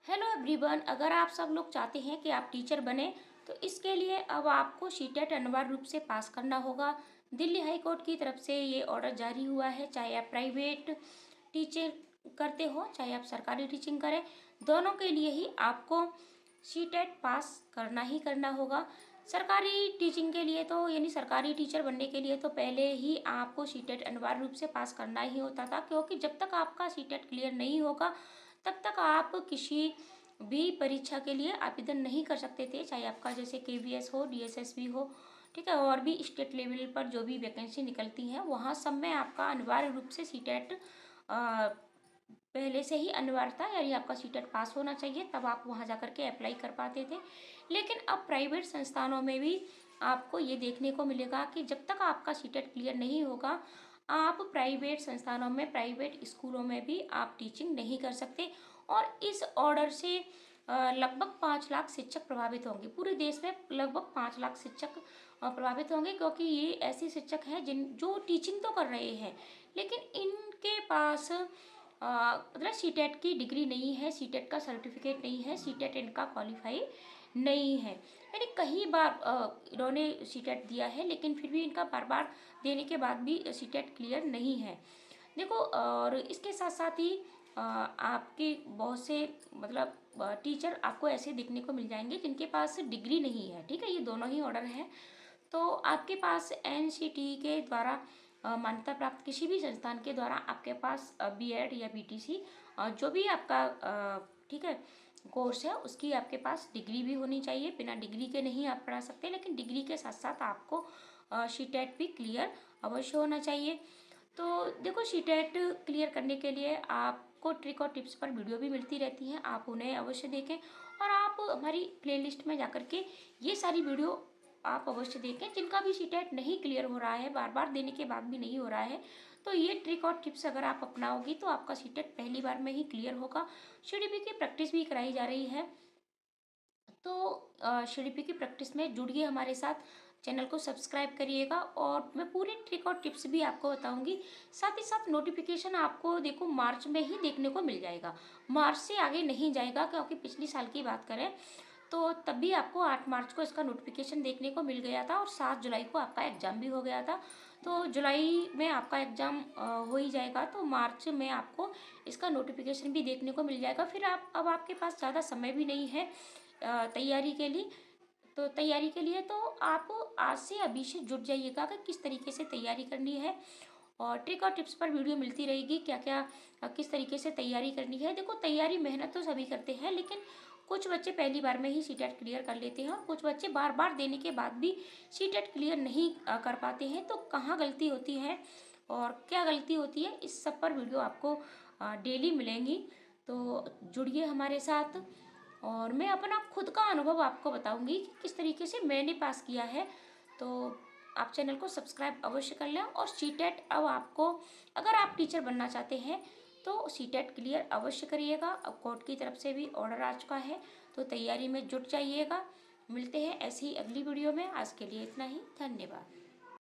Hello everyone, अगर आप सब लोग चाहते हैं कि आप टीचर बने तो इसके लिए अब आपको सीटेट अनिवार्य रूप से पास करना होगा। दिल्ली हाई कोर्ट की तरफ से ये ऑर्डर जारी हुआ है। चाहे आप प्राइवेट टीचर करते हो चाहे आप सरकारी टीचिंग करें, दोनों के लिए ही आपको सीटेट पास करना ही करना होगा। सरकारी टीचिंग के लिए तो यानी सरकारी टीचर बनने के लिए तो पहले ही आपको सीटेट अनिवार्य रूप से पास करना ही होता था, क्योंकि जब तक आपका सीटेट क्लियर नहीं होगा तब तक आप किसी भी परीक्षा के लिए आवेदन नहीं कर सकते थे। चाहे आपका जैसे केवीएस हो, डीएसएसबी हो, ठीक है, और भी स्टेट लेवल पर जो भी वैकेंसी निकलती हैं वहाँ सब में आपका अनिवार्य रूप से सीटेट पहले से ही अनिवार्य था, यानी आपका सीटेट पास होना चाहिए, तब आप वहाँ जा करके अप्लाई कर पाते थे। लेकिन अब प्राइवेट संस्थानों में भी आपको ये देखने को मिलेगा कि जब तक आपका सीटेट क्लियर नहीं होगा, आप प्राइवेट संस्थानों में, प्राइवेट स्कूलों में भी आप टीचिंग नहीं कर सकते। और इस ऑर्डर से लगभग 5 लाख शिक्षक प्रभावित होंगे। पूरे देश में लगभग 5 लाख शिक्षक प्रभावित होंगे, क्योंकि ये ऐसे शिक्षक हैं जो टीचिंग तो कर रहे हैं लेकिन इनके पास मतलब सीटेट की डिग्री नहीं है, सीटेट का सर्टिफिकेट नहीं है, सीटेट इनका क्वालिफाई नहीं है। यानी कई बार इन्होंने सीटेट दिया है लेकिन फिर भी इनका बार बार देने के बाद भी सीटेट क्लियर नहीं है। देखो, और इसके साथ साथ ही आपके बहुत से मतलब टीचर आपको ऐसे देखने को मिल जाएंगे जिनके पास डिग्री नहीं है। ठीक है, ये दोनों ही ऑर्डर हैं। तो आपके पास एनसीटी के द्वारा मान्यता प्राप्त किसी भी संस्थान के द्वारा आपके पास बीएड या बीटीसी जो भी आपका ठीक है कोर्स है, उसकी आपके पास डिग्री भी होनी चाहिए। बिना डिग्री के नहीं आप पढ़ा सकते, लेकिन डिग्री के साथ साथ आपको सीटेट भी क्लियर अवश्य होना चाहिए। तो देखो, सीटेट क्लियर करने के लिए आपको ट्रिक और टिप्स पर वीडियो भी मिलती रहती हैं, आप उन्हें अवश्य देखें। और आप हमारी प्लेलिस्ट में जाकर के ये सारी वीडियो आप अवश्य देखें जिनका भी सीटेट नहीं क्लियर हो रहा है, बार बार देने के बाद भी नहीं हो रहा है। तो ये ट्रिक और टिप्स अगर आप अपनाओगी तो आपका सीटेट पहली बार में ही क्लियर होगा। सीडीपी की प्रैक्टिस भी कराई जा रही है, तो सीडीपी की प्रैक्टिस में जुड़िए हमारे साथ। चैनल को सब्सक्राइब करिएगा और मैं पूरी ट्रिक और टिप्स भी आपको बताऊंगी। साथ ही साथ नोटिफिकेशन आपको देखो मार्च में ही देखने को मिल जाएगा, मार्च से आगे नहीं जाएगा, क्योंकि पिछली साल की बात करें तो तब भी आपको 8 मार्च को इसका नोटिफिकेशन देखने को मिल गया था और 7 जुलाई को आपका एग्ज़ाम भी हो गया था। तो जुलाई में आपका एग्ज़ाम हो ही जाएगा, तो मार्च में आपको इसका नोटिफिकेशन भी देखने को मिल जाएगा। फिर आप अब आपके पास ज़्यादा समय भी नहीं है तैयारी के लिए। तो तैयारी के लिए तो आप आज से अभी से जुट जाइएगा कि किस तरीके से तैयारी करनी है, और ट्रिक और टिप्स पर वीडियो मिलती रहेगी क्या क्या किस तरीके से तैयारी करनी है। देखो, तैयारी मेहनत तो सभी करते हैं, लेकिन कुछ बच्चे पहली बार में ही सीटेट क्लियर कर लेते हैं और कुछ बच्चे बार बार देने के बाद भी सीटेट क्लियर नहीं कर पाते हैं। तो कहाँ गलती होती है और क्या गलती होती है, इस सब पर वीडियो आपको डेली मिलेंगी। तो जुड़िए हमारे साथ और मैं अपना खुद का अनुभव आपको बताऊंगी कि किस तरीके से मैंने पास किया है। तो आप चैनल को सब्सक्राइब अवश्य कर लें। और सीटेट अब आपको, अगर आप टीचर बनना चाहते हैं तो सीटेट क्लियर अवश्य करिएगा। अब कोर्ट की तरफ से भी ऑर्डर आ चुका है, तो तैयारी में जुट जाइएगा। मिलते हैं ऐसी ही अगली वीडियो में। आज के लिए इतना ही, धन्यवाद।